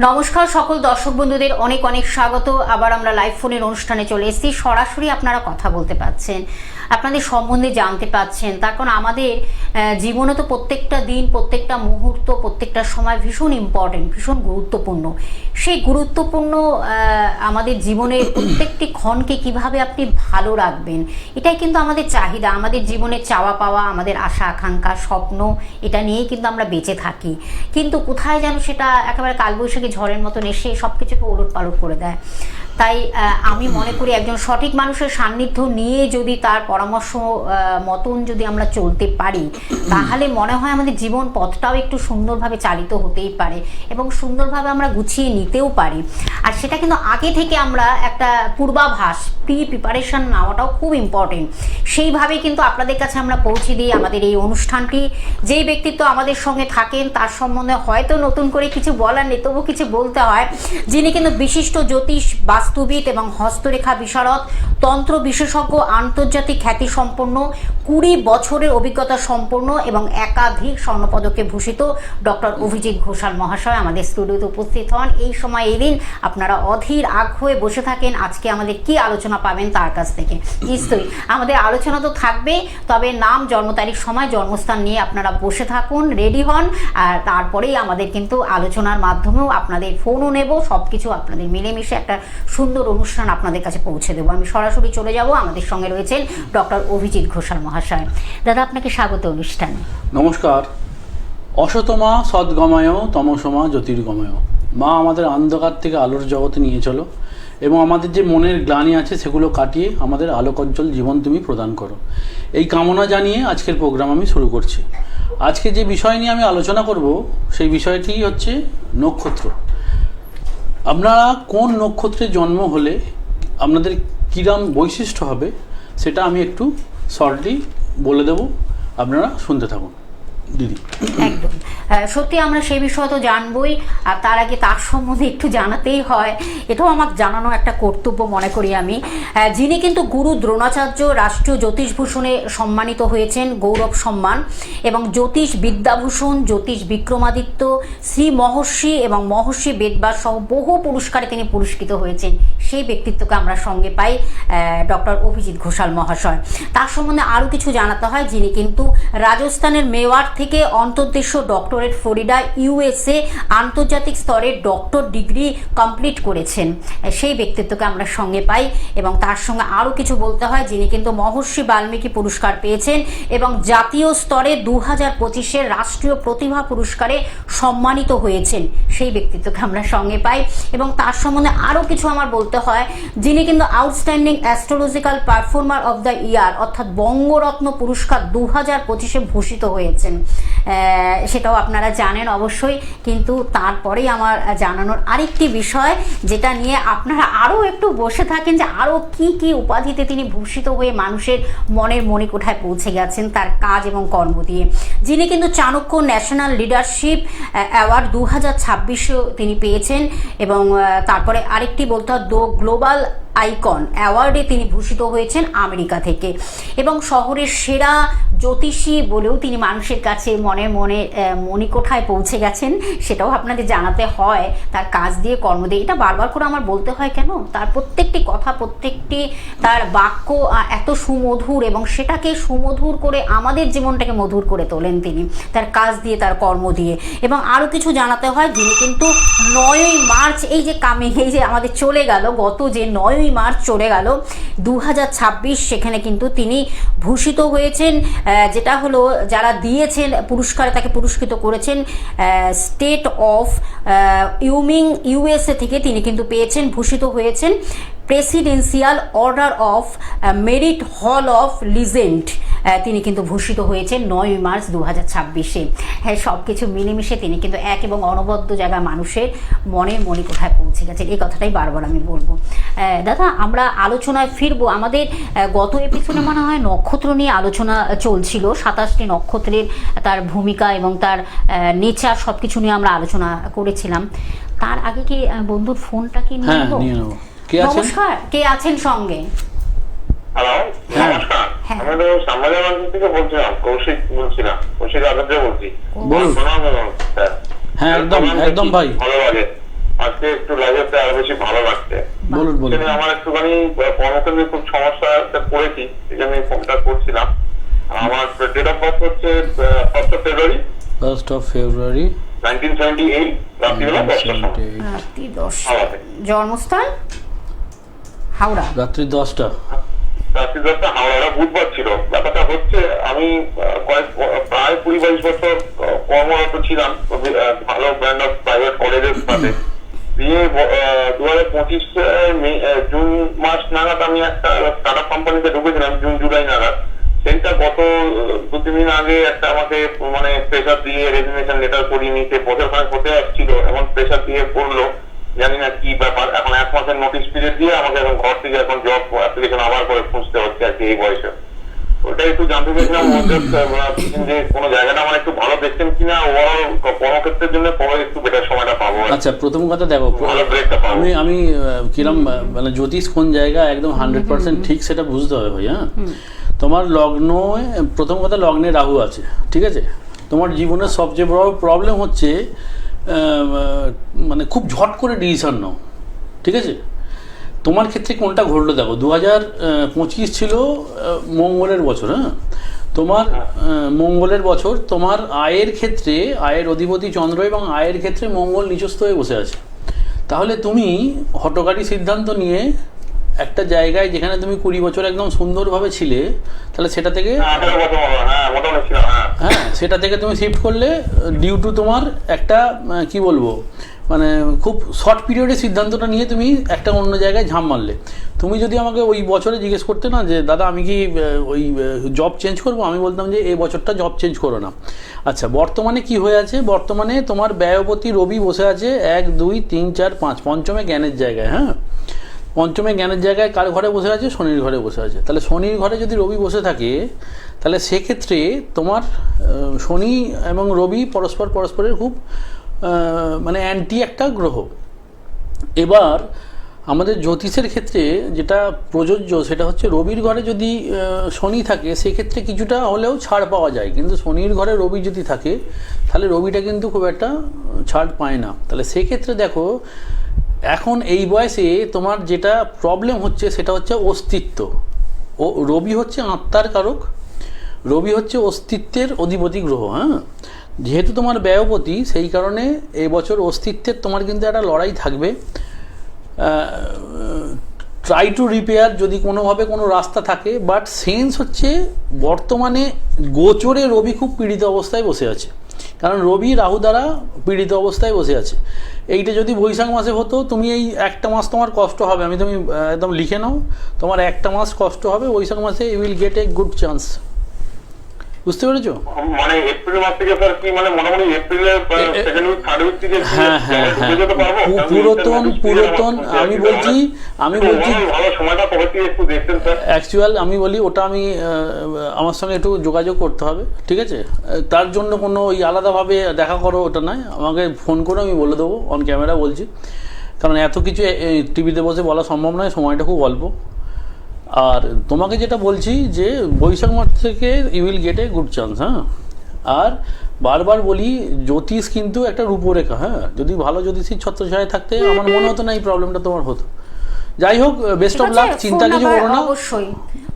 নমস্কার সকল দর্শক বন্ধুদের অনেক অনেক স্বাগত। আবার আমরা লাইভ ফোনের অনুষ্ঠানে চলে এসেছি। সরাসরি আপনারা কথা বলতে পাচ্ছেন, আপনাদের সম্বন্ধে জানতে পাচ্ছেন। তার কারণ আমাদের জীবনে তো প্রত্যেকটা দিন, প্রত্যেকটা মুহূর্ত, প্রত্যেকটা সময় ভীষণ ইম্পর্টেন্ট, ভীষণ গুরুত্বপূর্ণ। সেই গুরুত্বপূর্ণ আমাদের জীবনের প্রত্যেকটি ক্ষণকে কিভাবে আপনি ভালো রাখবেন, এটাই কিন্তু আমাদের চাহিদা, আমাদের জীবনের চাওয়া পাওয়া, আমাদের আশা আকাঙ্ক্ষা, স্বপ্ন, এটা নিয়েই কিন্তু আমরা বেঁচে থাকি। কিন্তু কোথায় যেন সেটা একেবারে কালবৈশাখী ঝড়ের মতন এসে সব কিছুকে ওলট পালট করে দেয়। তাই আমি মনে করি একজন সঠিক মানুষের সান্নিধ্য নিয়ে যদি তার পরামর্শ মতন যদি আমরা চলতে পারি, তাহলে মনে হয় আমাদের জীবন পথটাও একটু সুন্দরভাবে চালিত হতেই পারে এবং সুন্দরভাবে আমরা গুছিয়ে নিতেও পারি। আর সেটা কিন্তু আগে থেকে আমরা একটা পূর্বাভাস, প্রিপারেশন নেওয়াটাও খুব ইম্পর্টেন্ট। সেইভাবেই কিন্তু আপনাদের কাছে আমরা পৌঁছে দিই আমাদের এই অনুষ্ঠানটি। যেই ব্যক্তিত্ব আমাদের সঙ্গে থাকেন তার সম্বন্ধে হয়তো নতুন করে কিছু বলার নেই, তবু কিছু বলতে হয়। যিনি কিন্তু বিশিষ্ট জ্যোতিষ, বাস্তুবিদ এবং হস্তরেখা বিশারদ, তন্ত্র বিশেষজ্ঞ, আন্তর্জাতিক খ্যাতি সম্পন্ন, 20 বছরের অভিজ্ঞতা সম্পন্ন এবং একাধিক স্বর্ণপদকে ভূষিত ডক্টর অভিজিৎ ঘোষাল মহাশয় আমাদের স্টুডিওতে উপস্থিত হন। এই সময় এই দিন আপনারা অধীর আগ্রহে বসে থাকেন আজকে আমাদের কি আলোচনা পাবেন তার কাছ থেকে। নিশ্চয়ই আমাদের আলোচনা তো থাকবে, তবে নাম, জন্ম তারিখ, সময়, জন্মস্থান নিয়ে আপনারা বসে থাকুন, রেডি হন। আর তারপরেই আমাদের কিন্তু আলোচনার মাধ্যমেও আপনাদের ফোনও নেব, সব কিছু আপনাদের মিলেমিশে একটা সুন্দর অনুষ্ঠান আপনাদের কাছে পৌঁছে দেবো। আমি সরাসরি চলে যাব, আমাদের সঙ্গে রয়েছেন ডক্টর অভিজিৎ ঘোষাল মহাশয়। দাদা, আপনাকে স্বাগত অনুষ্ঠানে। নমস্কার। অসতমা সদ্গময়, তমসমা জ্যোতির্গময়। মা আমাদের অন্ধকার থেকে আলোর জগতে নিয়ে চলো এবং আমাদের যে মনের গ্লানি আছে সেগুলো কাটিয়ে আমাদের আলোকজ্জ্বল জীবন তুমি প্রদান করো, এই কামনা জানিয়ে আজকের প্রোগ্রাম আমি শুরু করছি। আজকে যে বিষয় নিয়ে আমি আলোচনা করব সেই বিষয়টি হচ্ছে নক্ষত্র। আপনারা কোন নক্ষত্রে জন্ম হলে আপনাদের কিরম বৈশিষ্ট্য হবে সেটা আমি একটু শর্টলি বলে দেব, আপনারা শুনতে থাকুন। দিদি, একদম সত্যি আমরা সেই বিষয়ে তো জানবই, আর তার আগে তার সম্বন্ধে একটু জানাতেই হয়, এটাও আমার জানানো একটা কর্তব্য মনে করি আমি। যিনি কিন্তু গুরু দ্রোণাচার্য রাষ্ট্রীয় জ্যোতিষভূষণে সম্মানিত হয়েছেন, গৌরব সম্মান, এবং জ্যোতিষ বিদ্যাভূষণ, জ্যোতিষ বিক্রমাদিত্য, শ্রী মহর্ষি এবং মহর্ষি বেদব্যাস সহ বহু পুরস্কারে তিনি পুরস্কৃত হয়েছেন, সেই ব্যক্তিত্বকে আমরা সঙ্গে পাই ডক্টর অভিজিৎ ঘোষাল মহাশয়। তার সম্বন্ধে আরও কিছু জানাতে হয়। যিনি কিন্তু রাজস্থানের মেওয়ার থেকে অন্তর্দেশীয় ডক্টরেট, ফ্লোরিডা, ইউএসএ আন্তর্জাতিক স্তরে ডক্টর ডিগ্রি কমপ্লিট করেছেন, সেই ব্যক্তিত্বকে আমরা সঙ্গে পাই। এবং তার সঙ্গে আরও কিছু বলতে হয়, যিনি কিন্তু মহর্ষি বাল্মীকি পুরস্কার পেয়েছেন এবং জাতীয় স্তরে 2025-এর রাষ্ট্রীয় প্রতিভা পুরস্কারে সম্মানিত হয়েছেন, সেই ব্যক্তিত্বকে আমরা সঙ্গে পাই। এবং তার সম্বন্ধে আরও কিছু আমার বলতে হয়, যিনি কিন্তু outstanding astrological performer of the year অর্থাৎ বঙ্গরত্ন পুরস্কার 2025-এ ভূষিত হয়েছেন, সেটাও আপনারা জানেন অবশ্যই। কিন্তু তারপরেই আমার জানানোর আরেকটি বিষয়, যেটা নিয়ে আপনারা আরও একটু বসে থাকেন যে আরও কি কি উপাধিতে তিনি ভূষিত হয়ে মানুষের মনের মণিকোঠায় পৌঁছে গেছেন তার কাজ এবং কর্ম দিয়ে। যিনি কিন্তু চাণক্য ন্যাশনাল লিডারশিপ অ্যাওয়ার্ড 2026-এও তিনি পেয়েছেন। এবং তারপরে আরেকটি বলতে হয়, দ্য গ্লোবাল আইকন অ্যাওয়ার্ডে তিনি ভূষিত হয়েছেন আমেরিকা থেকে। এবং শহরের সেরা জ্যোতিষী বলেও তিনি মানুষের কাছে মনে মণিকোঠায় পৌঁছে গেছেন, সেটাও আপনাদের জানাতে হয় তার কাজ দিয়ে, কর্ম দিয়ে। এটা বারবার করে আমার বলতে হয় কেন, তার প্রত্যেকটি কথা, প্রত্যেকটি তার বাক্য এত সুমধুর এবং সেটাকে সুমধুর করে আমাদের জীবনটাকে মধুর করে তোলেন তিনি তার কাজ দিয়ে, তার কর্ম দিয়ে। এবং আরও কিছু জানাতে হয়, যিনি কিন্তু 9ই মার্চ, এই যে এই যে আমাদের চলে গেল, গত যে 9ই মার্চ চলে গেল 2026, সেখানে কিন্তু তিনি ভূষিত হয়েছেন, যেটা হলো যারা দিয়েছেন পুরস্কার তাকে পুরস্কৃত করেছেন স্টেট অফ ইউমিং ইউএসএ থেকে তিনি কিন্তু পেয়েছেন, ভূষিত হয়েছেন presidential order of merit hall of legend, তিনি কিন্তু ভূষিত হয়েছেন 9ই মার্চ 2026-এ। হ্যাঁ, সব কিছু মিলেমিশে তিনি কিন্তু এক এবং অনবদ্য জায়গায় মানুষের মনের মণিকোঠায় পৌঁছে গেছেন, এই কথাটাই বারবার আমি বলবো। দাদা, আমরা আলোচনায় ফিরবো। আমাদের গত এপিসোডে মনে হয় নক্ষত্র নিয়ে আলোচনা চলছিল, 27টি নক্ষত্রের তার ভূমিকা এবং তার নেচার সব কিছু নিয়ে আমরা আলোচনা করেছিলাম। তার আগে কি বন্ধুর ফোনটা কি নিয়ে নেব? নমস্কার, কে আছেন সঙ্গে? হ্যালো, নমস্কার। আমি তো সামবাজার থেকে বলছিলাম, কৌশিক বলছিলাম, কৌশিক আচার্য বলছি। বলুন। হ্যাঁ, একদম একদম ভাই, ভালো লাগে। আজকে একটু লাইভে আরো বেশি ভালো লাগছে। বলুন বলুন। সেখানে আমার একটুখানি কর্মক্ষেত্রে খুব সমস্যা পড়েছি, এই জন্য ফোনটা করছিলাম। আমার ডেট অফ বার্থ হচ্ছে 1st of February 1st of February 1978, রাত্রিবেলা 10টার সময়। 1978, রাত্রি 10। হাওড়াতে। জন্মস্থান হাওড়া। রাত্রি 10টা। রাত্রি 10টা, হাওড়া, বুধবার ছিল। ব্যাপারটা হচ্ছে আমি প্রায় 20-22 বছর কর্মরত ছিলাম ভালো ব্র্যান্ড অফ প্রাইভেট কলেজের সাথে। দিয়ে 2025 জুন মাস নাগাদ আমি একটা স্টার্ট আপ কোম্পানিতে ঢুকেছিলাম, জুন জুলাই নাগাদ। সেইটা গত 2-3 দিন আগে একটা আমাকে মানে প্রেশার দিয়ে রেজিগনেশন লেটার করিয়ে নিতে বছর খানেক হতে আসছিল, এমন প্রেশার দিয়ে করলো, জানি না কি ব্যাপার। এখন 1 মাসের নোটিশ পিরিয়ড দিয়ে আমাকে এখন ঘর থেকে এখন জব অ্যাপ্লিকেশন আবার করে খুঁজতে হচ্ছে আর কি এই বয়সে। ওটা একটু জানতে চাইছিলাম যে কোনো জায়গাটা আমার একটু ভালো দেখছেন কিনা, ওভারঅল কর্মক্ষেত্রের জন্য কবে একটু বেটার সময়টা পাবো। আচ্ছা, প্রথম কথা দেখো, ভালো ব্রেকটা পাবো। আমি কিরম মানে জ্যোতিষ কোন জায়গা একদম 100% ঠিক সেটা বুঝতে হবে ভাই। হ্যাঁ, তোমার লগ্ন, প্রথম কথা লগ্নে রাহু আছে, ঠিক আছে। তোমার জীবনের সবচেয়ে বড় প্রবলেম হচ্ছে মানে খুব ঝট করে ডিসিশন নাও, ঠিক আছে। তোমার ক্ষেত্রে কোনটা ঘটলো দেখো, 2025 ছিল মঙ্গলের বছর। হ্যাঁ, তোমার মঙ্গলের বছর, তোমার আয়ের ক্ষেত্রে আয়ের অধিপতি চন্দ্র এবং আয়ের ক্ষেত্রে মঙ্গল নিচস্থ হয়ে বসে আছে। তাহলে তুমি হঠকারী সিদ্ধান্ত নিয়ে একটা জায়গায় যেখানে তুমি 20 বছর একদম সুন্দরভাবে ছিলে, তাহলে সেটা থেকে হ্যাঁ সেটা থেকে তুমি শিফট করলে ডিউ টু তোমার একটা কি বলবো মানে খুব শর্ট পিরিয়ডে সিদ্ধান্তটা নিয়ে তুমি একটা অন্য জায়গায় ঝাঁপ মারলে। তুমি যদি আমাকে ওই বছরে জিজ্ঞেস করতে না যে দাদা আমি কি ওই জব চেঞ্জ করবো, আমি বলতাম যে এই বছরটা জব চেঞ্জ করো না। আচ্ছা, বর্তমানে কি হয়ে আছে, বর্তমানে তোমার ব্যয়পতি রবি বসে আছে 1, 2, 3, 4, 5 পঞ্চমে জ্ঞানের জায়গায়। হ্যাঁ, পঞ্চমে জ্ঞানের জায়গায় কার ঘরে বসে আছে, শনির ঘরে বসে আছে। তাহলে শনির ঘরে যদি রবি বসে থাকে, তাহলে সেক্ষেত্রে তোমার শনি এবং রবি পরস্পরের খুব মানে অ্যান্টি একটা গ্রহ। এবার আমাদের জ্যোতিষের ক্ষেত্রে যেটা প্রযোজ্য সেটা হচ্ছে রবির ঘরে যদি শনি থাকে সেক্ষেত্রে কিছুটা হলেও ছাড় পাওয়া যায়, কিন্তু শনির ঘরে রবি যদি থাকে তাহলে রবিটা কিন্তু খুব একটা ছাড় পায় না। তাহলে সেক্ষেত্রে দেখো এখন এই বয়সে তোমার যেটা প্রবলেম হচ্ছে সেটা হচ্ছে অস্তিত্ব। ও রবি হচ্ছে আত্মার কারক, রবি হচ্ছে অস্তিত্বের অধিপতি গ্রহ। হ্যাঁ, যেহেতু তোমার ব্যয়পতি, সেই কারণে এই বছর অস্তিত্বের তোমার কিন্তু একটা লড়াই থাকবে। ট্রাই টু রিপেয়ার যদি কোনোভাবে কোনো রাস্তা থাকে, বাট সেন্স হচ্ছে বর্তমানে গোচরে রবি খুব পীড়িত অবস্থায় বসে আছে, কারণ রবি রাহু দ্বারা পীড়িত অবস্থায় বসে আছে। এইটা যদি বৈশাখ মাসে হতো, তুমি এই একটা মাস তোমার কষ্ট হবে, তুমি একদম লিখে নাও, তোমার একটা মাস কষ্ট হবে বৈশাখ মাসে, you will get a good chance. বুঝতে পেরেছো? মানে এপ্রিল মাস থেকে স্যার কি মানে মোটামুটি এপ্রিলের সেকেন্ড উইক থার্ড উইক থেকে হ্যাঁ পুরাতন আমি বলছি ভালো সময়টা কবে থেকে একটু দেখতেন স্যার। অ্যাকচুয়াল আমি বলি ওটা আমি আমার সঙ্গে একটু যোগাযোগ করতে হবে, ঠিক আছে। তার জন্য কোনো ওই আলাদাভাবে দেখা করো ওটা নয়, আমাকে ফোন করে আমি বলে দেবো, অন ক্যামেরা বলছি, কারণ এত কিছু টিভিতে বসে বলা সম্ভব নয়, সময়টা খুব অল্প। আর তোমাকে যেটা বলছি যে বৈশাখ মাস থেকে you will get a good chance. হ্যাঁ, আর বারবার বলি জ্যোতিষ কিন্তু একটা রূপরেখা। হ্যাঁ, যদি ভালো জ্যোতিষীর ছত্রছায়ায় থাকতে আমার মনে হতো না এই প্রবলেমটা তোমার হতো। যাই হোক, বেস্ট অফ লাক, চিন্তা কিছু করো না। অবশ্যই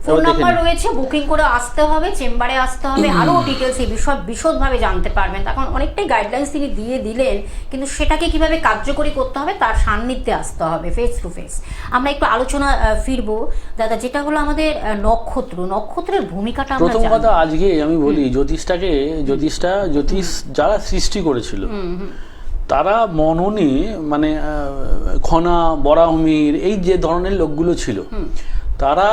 ফোন নাম্বার রয়েছে, বুকিং করে আসতে হবে, চেম্বারে আসতে হবে, আরো ডিটেলস এই বিষয় বিশদভাবে জানতে পারবেন। তখন অনেকটাই গাইডলাইন্স তিনি দিয়ে দিলেন, কিন্তু সেটাকে কিভাবে কার্যকরী করতে হবে তার সান্নিধ্যে আসতে হবে, ফেস টু ফেস। আমরা একটু আলোচনা ফিরবো দাদা, যেটা হলো আমাদের নক্ষত্রের ভূমিকাটা। প্রথম কথা আজকে আমি বলি জ্যোতিষ যারা সৃষ্টি করেছিল তারা মননে মানে খনা বরাহমির এই যে ধরনের লোকগুলো ছিল, তারা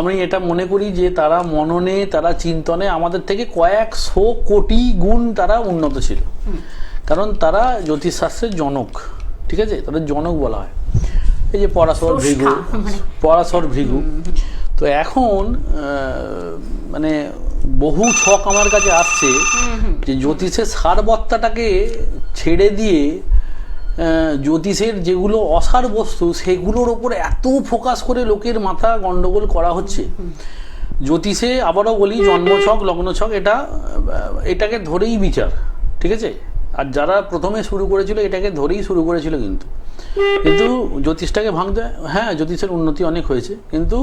আমি এটা মনে করি যে তারা মননে, তারা চিন্তনে আমাদের থেকে কয়েকশো কোটি গুণ তারা উন্নত ছিল, কারণ তারা জ্যোতিষশাস্ত্রের জনক, ঠিক আছে, তাদের জনক বলা হয়। এই যে পরাশর ভৃগু। তো এখন মানে বহু ছক আমার কাছে আসছে যে জ্যোতিষের সারবত্তাটাকে ছেড়ে দিয়ে জ্যোতিষের যেগুলো অসার বস্তু সেগুলোর ওপর এত ফোকাস করে লোকের মাথা গন্ডগোল করা হচ্ছে। জ্যোতিষে আবারও বলি জন্মছক লগ্নছক এটাকে ধরেই বিচার, ঠিক আছে। আর যারা প্রথমে শুরু করেছিল এটাকে ধরেই শুরু করেছিল, কিন্তু কিন্তু জ্যোতিষটাকে ভাঙতে, হ্যাঁ জ্যোতিষের উন্নতি অনেক হয়েছে, কিন্তু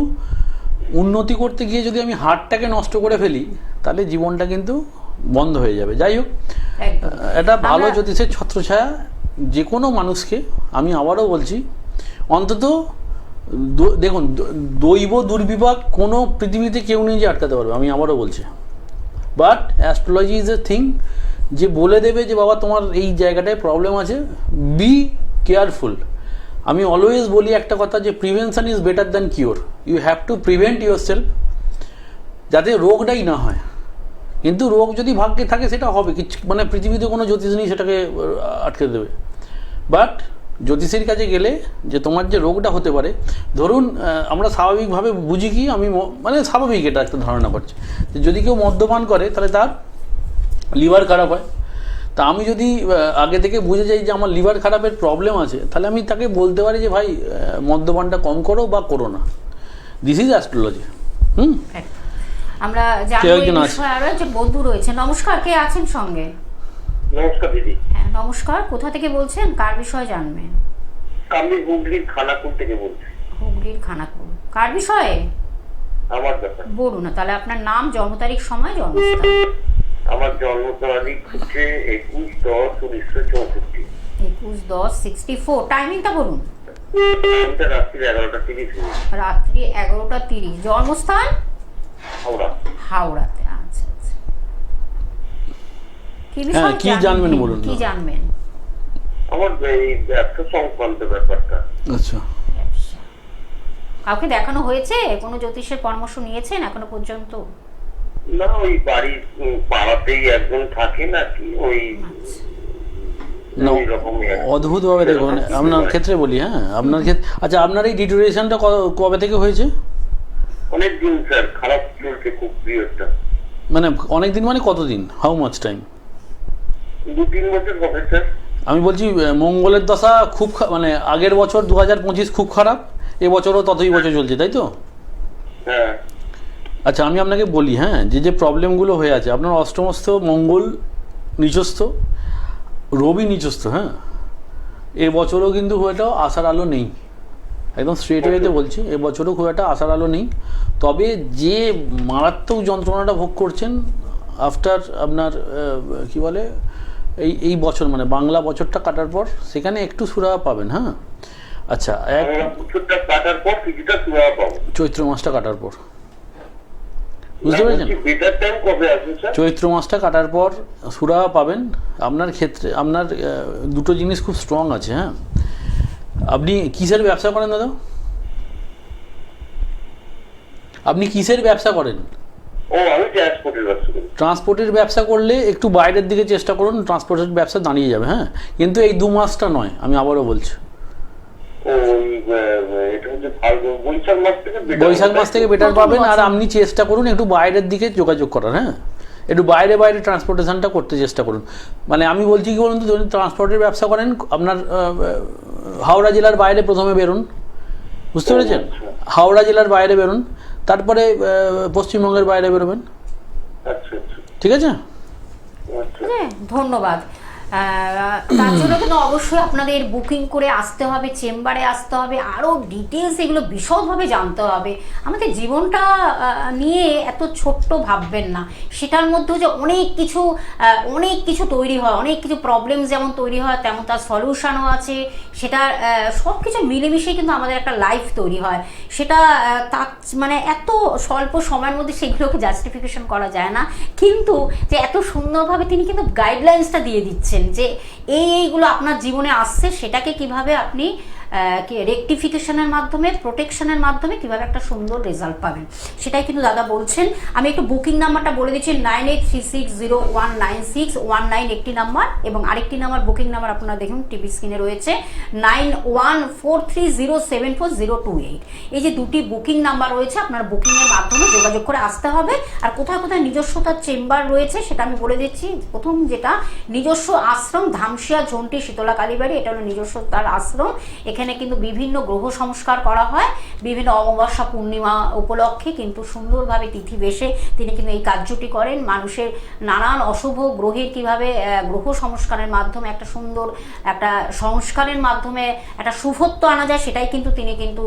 উন্নতি করতে গিয়ে যদি আমি হার্টটাকে নষ্ট করে ফেলি তাহলে জীবনটা কিন্তু বন্ধ হয়ে যাবে। যাই হোক, একদম। এটা ভালো জ্যোতিষের ছত্রছায়া যে কোনো মানুষকে, আমি আবারও বলছি, অন্তত দেখুন, দৈব দুর্বিপাক কোনো পৃথিবীতে কেউ নেই যে আটকাতে পারবে, আমি আবারও বলছি। But astrology is a thing যে বলে দেবে যে বাবা তোমার এই জায়গাটায় প্রবলেম আছে, বি কেয়ারফুল। আমি অলওয়েজ বলি একটা কথা যে prevention is better than cure. You have to prevent yourself, যাতে রোগটাই না হয়। কিন্তু রোগ যদি ভাগ্যে থাকে সেটা হবে, কিছু মানে পৃথিবীতে কোনো জ্যোতিষ নেই সেটাকে আটকে দেবে। বাট জ্যোতিষের কাছে গেলে যে তোমার যে রোগটা হতে পারে, ধরুন আমরা স্বাভাবিকভাবে বুঝি কি, আমি মানে স্বাভাবিক এটা একটা ধারণা করছি যে যদি কেউ মদ্যপান করে তাহলে তার লিভার খারাপ হয়। তা আমি যদি আগে থেকে বুঝে যাই যে আমার লিভার খারাপের প্রবলেম আছে, তাহলে আমি তাকে বলতে পারি যে ভাই মদ্যপানটা কম করো বা করো না। This is astrology. আমরা জানবো এই বিষয়ে আরো যে বন্ধু রয়েছে। নমস্কার, কে আছেন সঙ্গে? নমস্কার দিদি। হ্যাঁ নমস্কার, কোথা থেকে বলছেন, কার বিষয়ে জানবেন? আমি হুগলির খানাকুল থেকে বলছি। হুগলির খানাকুল, কার বিষয়ে? আমার ব্যাপার। বলুন না তাহলে, আপনার নাম, জন্ম তারিখ, সময়, জন্মস্থান। আমার জন্ম তারিখ হচ্ছে 21/10/1964। 21/10/64। টাইমিংটা বলুন। রাত্রি 11:30। রাত্রি 11:30। জন্মস্থান? হাওড়া। হাওড়াতে। আচ্ছা আচ্ছা। কি বিষয় কি জানবেন বলুন? কি জানবেন? আমার এই ব্যবসা সংক্রান্ত ব্যাপারটা। আচ্ছা, কাউকে দেখানো হয়েছে? কোনো জ্যোতিষের পরামর্শ নিয়েছেন এখনো পর্যন্ত? না, ওই বাড়ির পাড়াতেই একজন থাকে নাকি, ওই অদ্ভুত ভাবে দেখুন আপনার ক্ষেত্রে বলি। হ্যাঁ আপনার ক্ষেত্রে, আচ্ছা আপনার এই ডিটোরেশনটা কবে থেকে হয়েছে? অনেকদিন স্যার, খারাপ চলছে খুব পিরিয়ডটা। মানে অনেকদিন মানে কতদিন? How much time? 2-3 বছর হবে স্যার। আমি বলছি মঙ্গলের দশা খুব মানে আগের বছর 2025 খুব খারাপ, এবছরও ততই বছর চলছে, তাই তো? হ্যাঁ। আচ্ছা আমি আপনাকে বলি, হ্যাঁ যে প্রবলেমগুলো হয়ে আছে, আপনার অষ্টমস্থ মঙ্গল নিচস্থ, রবি নিচস্থ। হ্যাঁ এবছরও কিন্তু খুব একটা আশার আলো নেই, একদম স্ট্রেট ওয়েতে বলছি, এবছরও খুব একটা আশার আলো নেই। তবে যে মারাত্মক যন্ত্রণাটা ভোগ করছেন আফটার আপনার কি বলে এই বছর, মানে বাংলা বছরটা কাটার পর, সেখানে একটু সুরাহা পাবেন। হ্যাঁ আচ্ছা, চৈত্র মাসটা কাটার পর, বুঝতে পেরেছেন? চৈত্র মাসটা কাটার পর সুরাহা পাবেন। আপনার ক্ষেত্রে আপনার দুটো জিনিস খুব স্ট্রং আছে। হ্যাঁ, আপনি কিসের ব্যবসা করেন দাদা? আপনি কিসের ব্যবসা করেন? ট্রান্সপোর্টের ব্যবসা করলে একটু বাইরের দিকে চেষ্টা করুন, ট্রান্সপোর্টের ব্যবসা দাঁড়িয়ে যাবে। হ্যাঁ, কিন্তু এই 2 মাসটা নয়, আমি আবারও বলছি। বৈশাখ মাস থেকে বেটার পাবেন। আর আপনি চেষ্টা করুন একটু বাইরের দিকে যোগাযোগ করার। হ্যাঁ, একটু বাইরে বাইরে ট্রান্সপোর্টেশনটা করতে চেষ্টা করুন। মানে আমি বলছি কি বলুন তো, যদি ট্রান্সপোর্টের ব্যবসা করেন, আপনার হাওড়া জেলার বাইরে প্রথমে বেরোন, বুঝতে পেরেছেন? হাওড়া জেলার বাইরে বেরোন, তারপরে পশ্চিমবঙ্গের বাইরে বেরোবেন। ঠিক আছে, ধন্যবাদ। তার জন্য কিন্তু অবশ্যই আপনাদের বুকিং করে আসতে হবে, চেম্বারে আসতে হবে, আরও ডিটেলস এগুলো বিশদভাবে জানতে হবে। আমাদের জীবনটা নিয়ে এত ছোট্ট ভাববেন না, সেটার মধ্যেও যে অনেক কিছু তৈরি হয়, অনেক কিছু প্রবলেম যেমন তৈরি হয়, তেমন তার সলিউশনও আছে। সেটা সব কিছু মিলেমিশে কিন্তু আমাদের একটা লাইফ তৈরি হয়। সেটা তার মানে এত স্বল্প সময়ের মধ্যে সেগুলোকে জাস্টিফিকেশন করা যায় না, কিন্তু যে এত সুন্দরভাবে তিনি কিন্তু গাইডলাইন্সটা দিয়ে দিচ্ছেন যে এইগুলো আপনার জীবনে আসছে, সেটাকে কিভাবে আপনি রেকটিফিকেশনের মাধ্যমে, প্রোটেকশনের মাধ্যমে কিভাবে একটা সুন্দর রেজাল্ট পাবেন, সেটাই কিন্তু দাদা বলছেন। আমি একটু বুকিং নাম্বারটা বলে দিচ্ছি, 9836019619 একটি নাম্বার, এবং আরেকটি নাম্বার বুকিং নাম্বার আপনারা দেখুন টিভি স্ক্রিনে রয়েছে, 9143074028। এই যে দুটি বুকিং নাম্বার রয়েছে, আপনার বুকিংয়ের মাধ্যমে যোগাযোগ করে আসতে হবে। আর কোথায় কোথায় নিজস্ব তার চেম্বার রয়েছে সেটা আমি বলে দিচ্ছি। প্রথম যেটা, নিজস্ব আশ্রম ধামসিয়া ঝন্টি শীতলা কালীবাড়ি, এটা হলো নিজস্ব তার আশ্রম। এখানে এখানে কিন্তু বিভিন্ন গ্রহ সংস্কার করা হয় বিভিন্ন অমাবস্যা পূর্ণিমা উপলক্ষে, কিন্তু সুন্দরভাবে তিথি বেশে তিনি কিন্তু এই কার্যটি করেন। মানুষের নানান অশুভ গ্রহের কিভাবে গ্রহ সংস্কারের মাধ্যমে একটা সুন্দর একটা সংস্কারের মাধ্যমে একটা শুভত্ব আনা যায়, সেটাই কিন্তু তিনি কিন্তু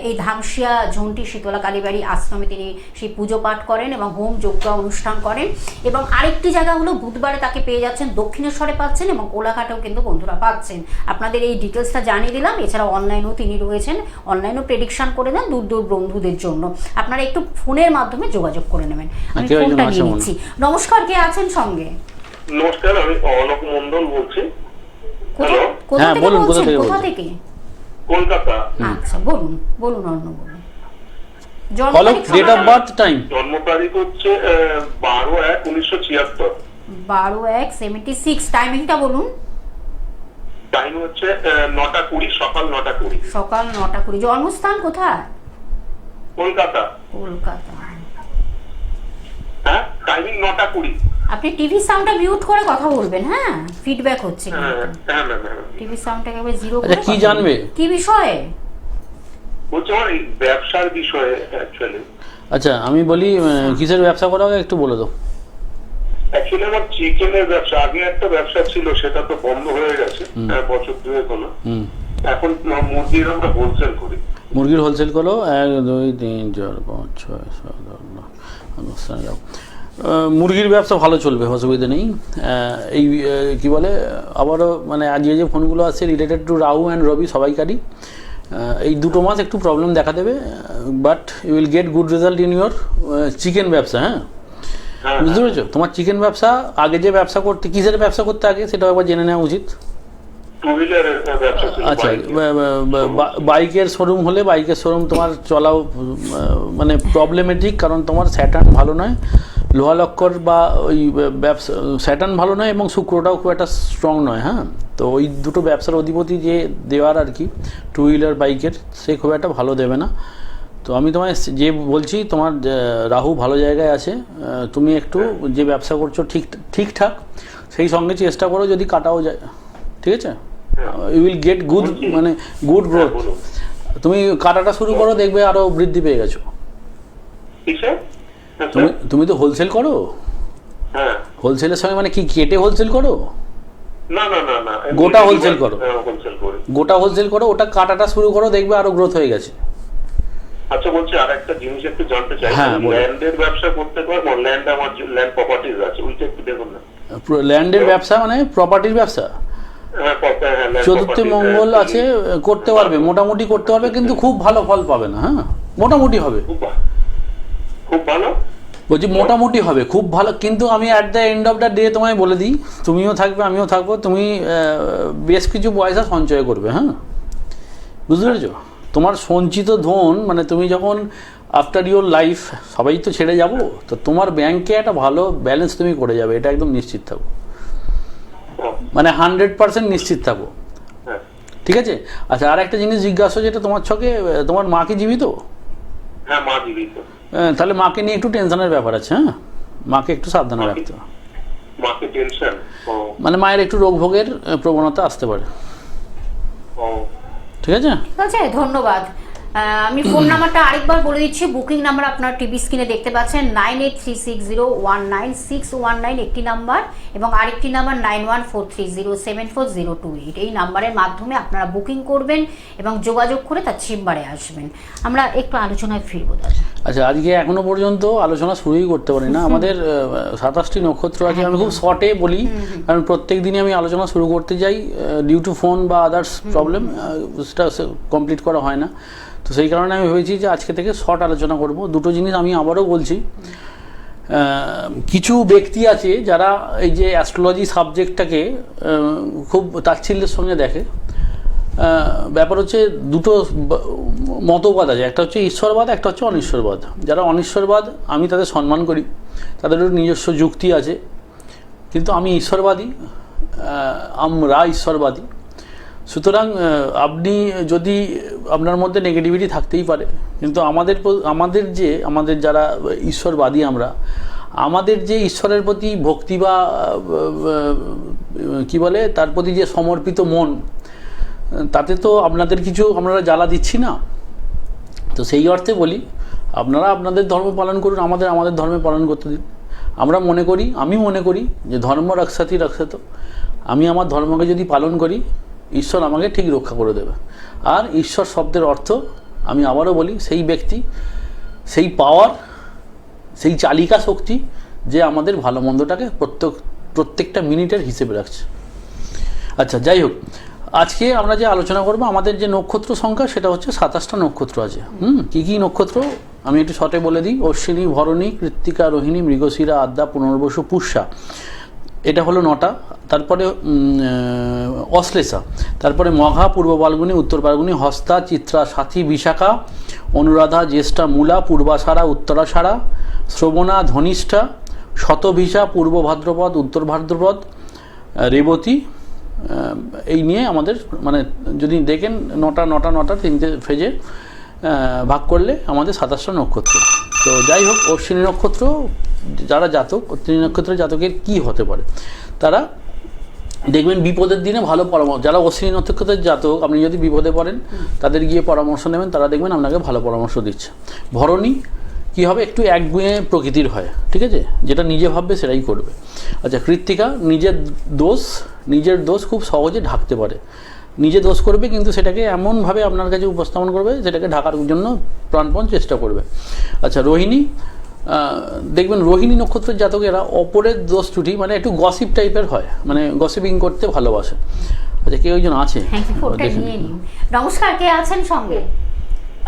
এই ধামসিয়া ঝন্টি শীতলা কালীবাড়ি আশ্রমে তিনি সেই পুজো পাঠ করেন এবং হোম যজ্ঞ অনুষ্ঠান করেন। এবং আরেকটি জায়গা হলো বুধবারে তাকে পেয়ে যাচ্ছেন দক্ষিণেশ্বরে পাচ্ছেন এবং কোলাঘাটেও কিন্তু বন্ধুরা পাচ্ছেন। আপনাদের এই ডিটেলসটা জানিয়ে দিলাম। এছাড়া অনলাইনেও তিনি রয়েছেন, অনলাইনেও প্রেডিকশন করে দেন দূর দূর বন্ধুদের জন্য। আপনারা একটু ফোনের মাধ্যমে যোগাযোগ করে নেবেন। আমি ফোনটা নিয়ে নিচ্ছি। নমস্কার, কে আছেন সঙ্গে? নমস্কার, আমি অলোক মন্ডল বলছি। কোথা থেকে? কলকাতা। আচ্ছা, বলুন বলুন অর্ণব, বলুন। Date of birth, time. জন্ম তারিখ হচ্ছে 12/1/1976। 12/1/76। টাইমিংটা বলুন। টাইম হচ্ছে 9:20, সকাল 9:20। সকাল 9:20। জন্মস্থান কোথায়? কলকাতা। কলকাতা। হ্যাঁ, টাইমিং 9:20। আপনি টিভি সাউন্ডটা মিউট করে কথা বলবেন। হ্যাঁ, ফিডব্যাক হচ্ছে। হ্যাঁ ম্যাম। টিভি সাউন্ডটা একেবারে জিরো করে। আচ্ছা, কি জানবে? কি বিষয়ে? বলছি আমার এই ব্যবসার বিষয়ে অ্যাকচুয়ালি। আচ্ছা, আমি বলি কিসের ব্যবসা করা হবে একটু বলে দাও। অ্যাকচুয়ালি আমার চিকেনের ব্যবসা, আগে একটা ব্যবসা ছিল, সেটা তো বন্ধ হয়ে গেছে বছর দুয়েক হলো। এখন মুরগির আমরা হোলসেল করি। মুরগির হোলসেল করো। 1 2 3 4 5 6 7 8 9। মুরগির ব্যবসা ভালো চলবে, অসুবিধা নেই। এই কি বলে আবারও মানে আজকে যে ফোনগুলো আছে related to Rahu and Rabi সবাইকারই এই 2 মাস একটু প্রবলেম দেখা দেবে, but you will get good result in your chicken ব্যবসা। হ্যাঁ, বুঝতে পেরেছো? তোমার চিকেন ব্যবসা, আগে যে ব্যবসা করতে, কিসের ব্যবসা করতে আগে সেটাও একবার জেনে নেওয়া উচিত। আচ্ছা, বাইকের শোরুম হলে বাইকের শোরুম তোমার চলাও মানে প্রবলেমেটিক, কারণ তোমার স্যাটার্ন ভালো নয়, লোহা লক্কর বা ওই ব্যবসা স্যাটার্ন ভালো নয় এবং শুক্রটাও খুব একটা স্ট্রং নয়। হ্যাঁ, তো ওই দুটো ব্যবসার অধিপতি যে দেওয়ার আর কি 2 হুইলার বাইকের, সে খুব একটা ভালো দেবে না। তো আমি তোমায় যে বলছি, তোমার রাহু ভালো জায়গায় আছে, তুমি একটু যে ব্যবসা করছো ঠিকঠাক সেই সঙ্গে চেষ্টা করো, যদি কাটাও যায়, ঠিক আছে? ইউ উইল গেট গুড মানে গুড গ্রোথ। তুমি কাটাটা শুরু করো, দেখবে আরো বৃদ্ধি পেয়ে গেছো। তুমি তো হোলসেল করো। হ্যাঁ, হোলসেলের সঙ্গে মানে কি কেটে হোলসেল করো? না, গোটা হোলসেল করো। গোটা হোলসেল করো, ওটা কাটাটা শুরু করো, দেখবে আরো গ্রোথ হয়ে গেছে। আচ্ছা, বলছি আর একটা জিনিস একটু জানতে চাই। ল্যান্ডের ব্যবসা করতে পারবো? ল্যান্ড, আমার ল্যান্ড প্রপার্টিজ আছে, ওইটা একটু দেখুন না। ল্যান্ডের ব্যবসা মানে প্রপার্টির ব্যবসা? চতুর্থ মঙ্গল আছে, করতে পারবে, মোটামুটি করতে পারবে, কিন্তু খুব ভালো ফল পাবে না। হ্যাঁ, মোটামুটি হবে। খুব ভালো বলছি মোটামুটি হবে, খুব ভালো। কিন্তু আমি at the end of the day তোমায় বলে দিই, তুমিও থাকবে আমিও থাকবো, তুমি বেশ কিছু পয়সা সঞ্চয় করবে। হ্যাঁ, বুঝতে পেরেছো? তোমার সঞ্চিত ধন মানে তুমি যখন আফটার ইউর লাইফ সবাই তো ছেড়ে যাবো, তো তোমার ব্যাংকে একটা ভালো ব্যালেন্স তুমি করে যাবে, এটা একদম নিশ্চিত থাকো, মানে 100% নিশ্চিত থাকো, ঠিক আছে? আচ্ছা, আর একটা জিনিস জিজ্ঞাসা, যেটা তোমার ছকে, তোমার মা কি জীবিত? হ্যাঁ, মা জীবিত। তাহলে মাকে নিয়ে একটু টেনশনের ব্যাপার আছে। হ্যাঁ, মাকে একটু সাবধানে রাখতে হবে। মাকে টেনশন মানে মায়ের একটু রোগ ভোগের প্রবণতা আসতে পারে। ঠিক আছে, ঠিক আছে, ধন্যবাদ। আমি ফোন নাম্বারটা আরেকবার বলে দিচ্ছি। বুকিং নাম্বার আপনার টিভি স্ক্রিনে দেখতে পাচ্ছেন 9836019619 একটি নাম্বার, এবং আরেকটি নাম্বার 9143074028। এই নাম্বারের মাধ্যমে আপনারা বুকিং করবেন এবং যোগাযোগ করে তার চেম্বারে আসবেন। আমরা একটু আলোচনায় ফিরবো দাদা। আচ্ছা, আজকে এখনো পর্যন্ত আলোচনা শুরুই করতে পারি না। আমাদের 27টি নক্ষত্র আছে। আমি খুব শর্টে বলি, কারণ প্রত্যেক দিনই আমি আলোচনা শুরু করতে যাই, ডিউ টু ফোন বা আদার্স প্রবলেম সেটা কমপ্লিট করা হয় না। তো সেই কারণে আমি ভেবেছি যে আজকে থেকে শর্ট আলোচনা করব। দুটো জিনিস আমি আবারও বলছি, কিছু ব্যক্তি আছে যারা এই যে অ্যাস্ট্রোলজি সাবজেক্টটাকে খুব তাচ্ছিল্যের সঙ্গে দেখে। ব্যাপার হচ্ছে দুটো মতবাদ আছে, একটা হচ্ছে ঈশ্বরবাদ, একটা হচ্ছে অনিশ্বরবাদ। যারা অনিশ্বরবাদ আমি তাদের সম্মান করি, তাদেরও নিজস্ব যুক্তি আছে, কিন্তু আমি ঈশ্বরবাদী, আমরা ঈশ্বরবাদী। সুতরাং আপনি যদি আপনার মধ্যে নেগেটিভিটি থাকতেই পারে, কিন্তু আমাদের যারা ঈশ্বরবাদী আমরা, আমাদের যে ঈশ্বরের প্রতি ভক্তি বা কি বলে তার প্রতি যে সমর্পিত মন, তাতে তো আপনাদের কিছু আমরা জ্বালা দিচ্ছি না। তো সেই অর্থে বলি, আপনারা আপনাদের ধর্ম পালন করুন, আমাদের ধর্মে পালন করতে দিন। আমি মনে করি যে ধর্ম রক্ষাতি রক্ষাত, আমি আমার ধর্মকে যদি পালন করি ঈশ্বর আমাকে ঠিক রক্ষা করে দেবে। আর ঈশ্বর শব্দের অর্থ আমি আবারও বলি, সেই ব্যক্তি, সেই পাওয়ার, সেই চালিকা শক্তি যে আমাদের ভালো মন্দটাকে প্রত্যেকটা মিনিটের হিসেবে রাখছে। আচ্ছা, যাই হোক, আজকে আমরা যে আলোচনা করবো, আমাদের যে নক্ষত্র সংখ্যা সেটা হচ্ছে 27টা নক্ষত্র আছে। কি কি নক্ষত্র আমি একটু শর্টে বলে দিই। অশ্বিনী, ভরণী, কৃত্তিকা, রোহিণী, মৃগশিরা, আদ্রা, পুনর্বসু, পুষ্যা, এটা হলো 9টা। তারপরে অশ্লেষা, তারপরে মঘা, পূর্ব ফাল্গুনী, উত্তর ফাল্গুনী, হস্তা, চিত্রা, সাথী, বিশাখা, অনুরাধা, জ্যেষ্ঠা, মূলা, পূর্বাষাঢ়া, উত্তরাষাঢ়া, শ্রবণা, ধনিষ্ঠা, শতভিষা, পূর্ব ভাদ্রপদ, উত্তর ভাদ্রপদ, রেবতী। এই নিয়ে আমাদের মানে যদি দেখেন 9টা 3টে ফেজে ভাগ করলে আমাদের 27টা নক্ষত্র। তো যাই হোক, অশ্বিনী নক্ষত্র যারা জাতক, অশ্বিনী নক্ষত্রের জাতকের কি হতে পারে, তারা দেখবেন বিপদের দিনে ভালো পরামর্শ। যারা অশ্বিনী নক্ষত্রের জাতক, আপনি যদি বিপদে পড়েন তাদের গিয়ে পরামর্শ নেবেন, তারা দেখবেন আপনাকে ভালো পরামর্শ দিচ্ছে। ভরণী কী হবে, একটু একগুঁয়ে প্রকৃতির হয়, ঠিক আছে, যেটা নিজে ভাববে সেটাই করবে। আচ্ছা, কৃত্তিকা নিজের দোষ খুব সহজে ঢাকতে পারে, নিজে দোষ করবে কিন্তু সেটাকে এমনভাবে আপনার কাছে উপস্থাপন করবে সেটাকে ঢাকার জন্য প্রাণপণ চেষ্টা করবে। আচ্ছা, রোহিণী, দেখবেন রোহিণী নক্ষত্রের জাতকেরা অপরের দোষ ত্রুটি মানে একটু গসিপ টাইপের হয়, মানে গসিপিং করতে ভালোবাসে। আচ্ছা, কেউ একজন আছে? নমস্কার, কে আছেন সঙ্গে?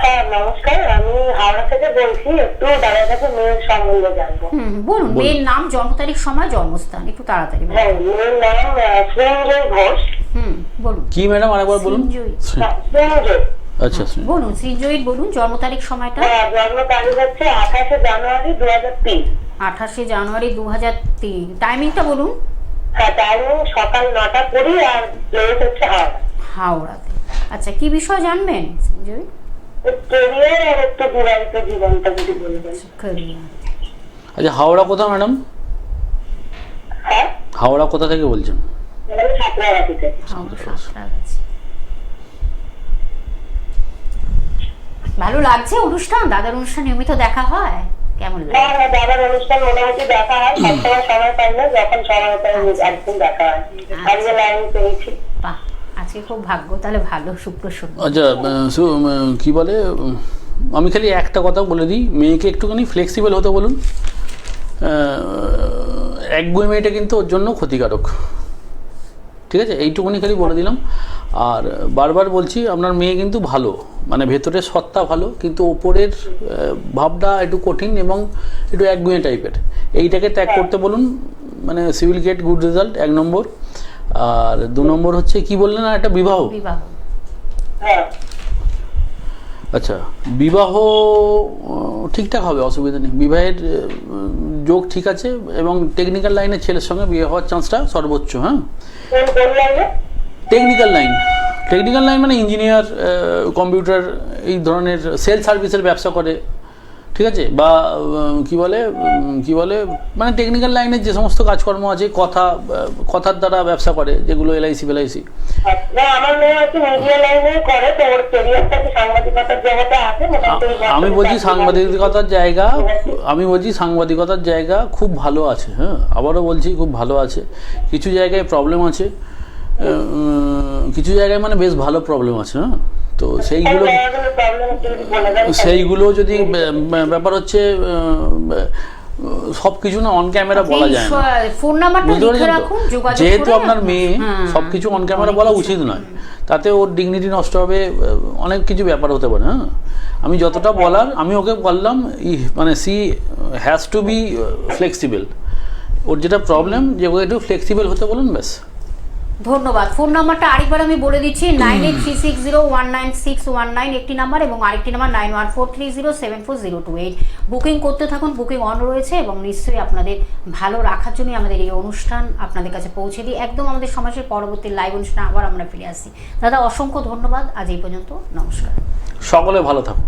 হ্যাঁ নমস্কার, আমি হাওড়া থেকে বলছি। একটু দাদার কাছে মেয়ের সম্বন্ধে জানবো। বলুন, মেয়ের নাম, জন্ম তারিখ, সময়, জন্মস্থান একটু তাড়াতাড়ি বলুন। হ্যাঁ, মেয়ের নাম সৃঞ্জয় ঘোষ। বলুন। কি ম্যাডাম, আরেকবার বলুন। সৃঞ্জয়। আচ্ছা, বলুন সৃঞ্জয়, বলুন জন্ম তারিখ, সময়টা। হ্যাঁ, জন্ম তারিখ হচ্ছে 28শে জানুয়ারি 2003। 28শে জানুয়ারি 2003। টাইমিংটা বলুন। হ্যাঁ, টাইমিং সকাল 9টা 20 আর প্লেস হচ্ছে হাওড়াতে। আচ্ছা, কি বিষয় জানবেন সৃঞ্জয়? কেরিয়ার আর একটু বিবাহিত জীবনটা যদি বলবেন। আচ্ছা, হাওড়া কোথা ম্যাডাম? হ্যাঁ, হাওড়া কোথা থেকে বলছেন? সাঁতরাগাছি থেকে। ভালো লাগছে অনুষ্ঠান? দাদার অনুষ্ঠান নিয়মিত দেখা হয়? কেমন লাগে? হ্যাঁ হ্যাঁ, দাদার অনুষ্ঠান মোটামুটি দেখা হয়, সবসময় সময় পাই না, যখন সময় পাই একদিন দেখা হয়। আজকে লাইন পেয়েছি। বাহ, আজকে খুব ভাগ্য তাহলে ভালো, শুক্র শনি। আচ্ছা, কি বলে, আমি খালি একটা কথা বলে দিই, মেয়েকে একটুখানি ফ্লেক্সিবল হতে বলুন। একগুঁয়ে মেয়েটা কিন্তু ওর জন্য ক্ষতিকারক, ঠিক আছে, এইটুকুনি খালি বলে দিলাম। আর বারবার বলছি, আপনার মেয়ে কিন্তু ভালো, মানে ভেতরের সত্তা ভালো, কিন্তু ওপরের ভাবটা একটু কঠিন এবং একটু একগুঁয়ে টাইপের। এইটাকে ত্যাগ করতে বলুন, মানে সিভিল গেট গুড রেজাল্ট 1 নম্বর। আর 2 নম্বর হচ্ছে কি বললেন, আর একটা বিবাহ। আচ্ছা, বিবাহ ঠিকঠাক হবে, অসুবিধা নেই, বিবাহের যোগ ঠিক আছে, এবং টেকনিক্যাল লাইনের ছেলের সঙ্গে বিয়ে হওয়ার চান্সটা সর্বোচ্চ। হ্যাঁ, টেকনিক্যাল লাইন মানে ইঞ্জিনিয়ার, কম্পিউটার, এই ধরনের সেল সার্ভিসের ব্যবসা করে, ঠিক আছে, বা কি বলে মানে টেকনিক্যাল লাইনের যে সমস্ত কাজকর্ম আছে, কথার দ্বারা ব্যবসা করে, যেগুলো এলআইসি ফেলআইসি। আমি বলছি সাংবাদিকতার জায়গা খুব ভালো আছে। হ্যাঁ, আবারও বলছি খুব ভালো আছে। কিছু জায়গায় প্রবলেম আছে, কিছু জায়গায় মানে বেশ ভালো প্রবলেম আছে। হ্যাঁ, তো সেইগুলো যদি ব্যাপার হচ্ছে, সব কিছু না অন ক্যামেরা বলা যায় না, ফোন নাম্বারটা লিখে রাখুন, যেহেতু আপনার মেয়ে, সবকিছু অন ক্যামেরা বলা উচিত নয়, তাতে ওর ডিগনিটি নষ্ট হবে, অনেক কিছু ব্যাপার হতে পারে। হ্যাঁ, আমি যতটা বলার আমি ওকে বললাম, মানে she has to be flexible. ওর যেটা প্রবলেম, যে ওকে একটু ফ্লেক্সিবল হতে বলুন, ব্যাস। ধন্যবাদ। ফোন নাম্বারটা আরেকবার আমি বলে দিচ্ছি, 9836019619 একটি নাম্বার, এবং আরেকটি নাম্বার 9143074028। বুকিং করতে থাকুন, বুকিং অন রয়েছে, এবং নিশ্চয়ই আপনাদের ভালো রাখার জন্যই আমাদের এই অনুষ্ঠান আপনাদের কাছে পৌঁছে দিই। একদম আমাদের সমাজের পরবর্তী লাইভ অনুষ্ঠানে আবার আমরা ফিরে আসি। দাদা, অসংখ্য ধন্যবাদ। আজ এই পর্যন্ত, নমস্কার। সকলে ভালো থাকুন।